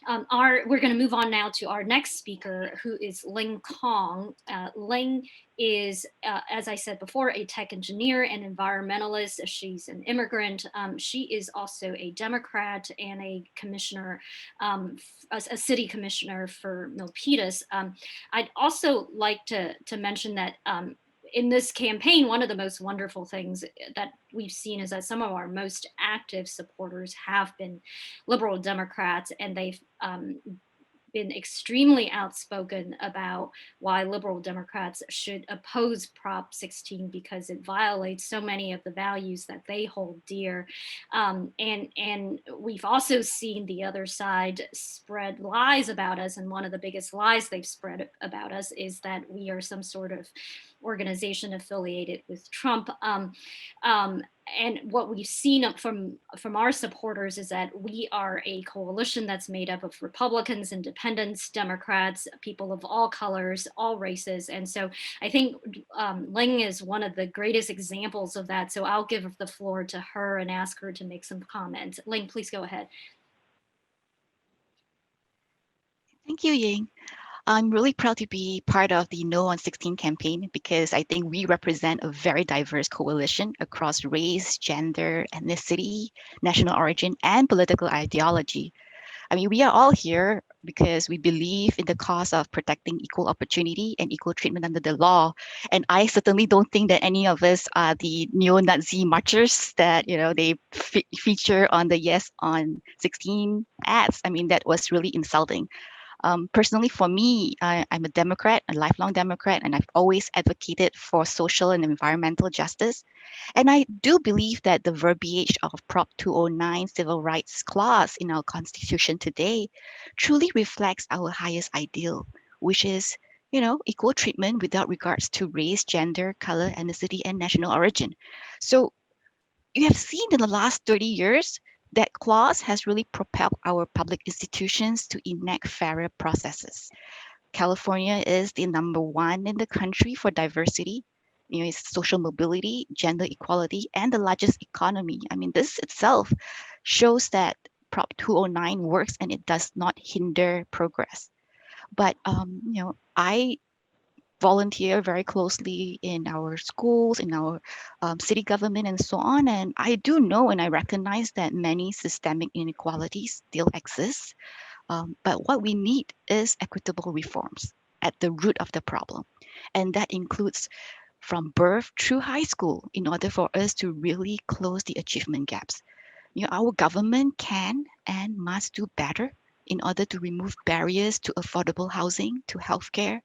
We're going to move on now to our next speaker, who is Ling Kong. Ling is, as I said before, a tech engineer and environmentalist. She's an immigrant. She is also a Democrat and a commissioner, a city commissioner for Milpitas. I'd also like to mention that in this campaign, one of the most wonderful things that we've seen is that some of our most active supporters have been liberal Democrats, and they've been extremely outspoken about why liberal Democrats should oppose Prop 16 because it violates so many of the values that they hold dear. And we've also seen the other side spread lies about us. And one of the biggest lies they've spread about us is that we are some sort of organization affiliated with Trump. And what we've seen from our supporters is that we are a coalition that's made up of Republicans, independents, Democrats, people of all colors, all races. And so I think Ling is one of the greatest examples of that. So I'll give the floor to her and ask her to make some comments. Ling, please go ahead. Thank you, Ying. I'm really proud to be part of the No on 16 campaign because I think we represent a very diverse coalition across race, gender, ethnicity, national origin, and political ideology. I mean, we are all here because we believe in the cause of protecting equal opportunity and equal treatment under the law. And I certainly don't think that any of us are the neo-Nazi marchers that, they feature on the Yes on 16 ads. I mean, that was really insulting. Personally, for me, I'm a Democrat, a lifelong Democrat, and I've always advocated for social and environmental justice. And I do believe that the verbiage of Prop 209 Civil Rights Clause in our Constitution today truly reflects our highest ideal, which is, equal treatment without regards to race, gender, color, ethnicity, and national origin. So you have seen in the last 30 years that clause has really propelled our public institutions to enact fairer processes. California is the number one in the country for diversity, it's social mobility, gender equality, and the largest economy. I mean, this itself shows that Prop 209 works and it does not hinder progress. But I volunteer very closely in our schools, in our city government, and so on. And I do know and I recognize that many systemic inequalities still exist. But what we need is equitable reforms at the root of the problem. And that includes from birth through high school in order for us to really close the achievement gaps. Our government can and must do better in order to remove barriers to affordable housing, to healthcare,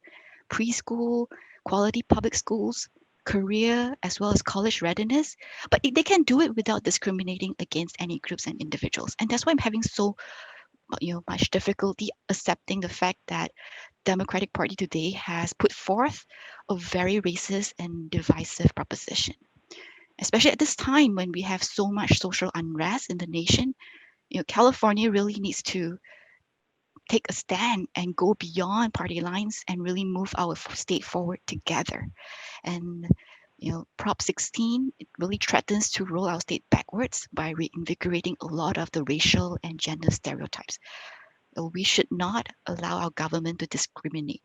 preschool, quality public schools, career, as well as college readiness. But they can do it without discriminating against any groups and individuals. And that's why I'm having so much difficulty accepting the fact that Democratic Party today has put forth a very racist and divisive proposition. Especially at this time when we have so much social unrest in the nation, California really needs to take a stand and go beyond party lines and really move our state forward together. And Prop 16 it really threatens to roll our state backwards by reinvigorating a lot of the racial and gender stereotypes. We should not allow our government to discriminate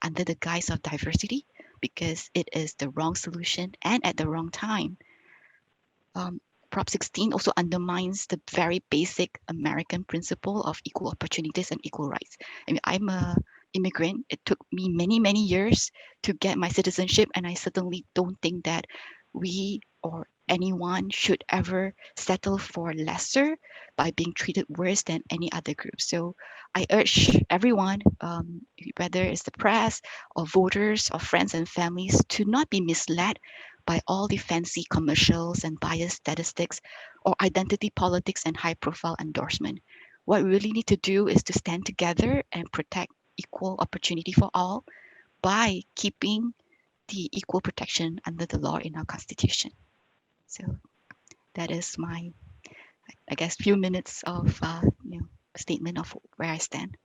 under the guise of diversity because it is the wrong solution and at the wrong time. Um, Prop 16 also undermines the very basic American principle of equal opportunities and equal rights. I mean, I'm a immigrant. It took me many, many years to get my citizenship, and I certainly don't think that we or anyone should ever settle for lesser by being treated worse than any other group. So I urge everyone, whether it's the press or voters or friends and families, to not be misled by all the fancy commercials and biased statistics or identity politics and high profile endorsement. What we really need to do is to stand together and protect equal opportunity for all by keeping the equal protection under the law in our constitution. So that is my, I guess, few minutes of statement of where I stand.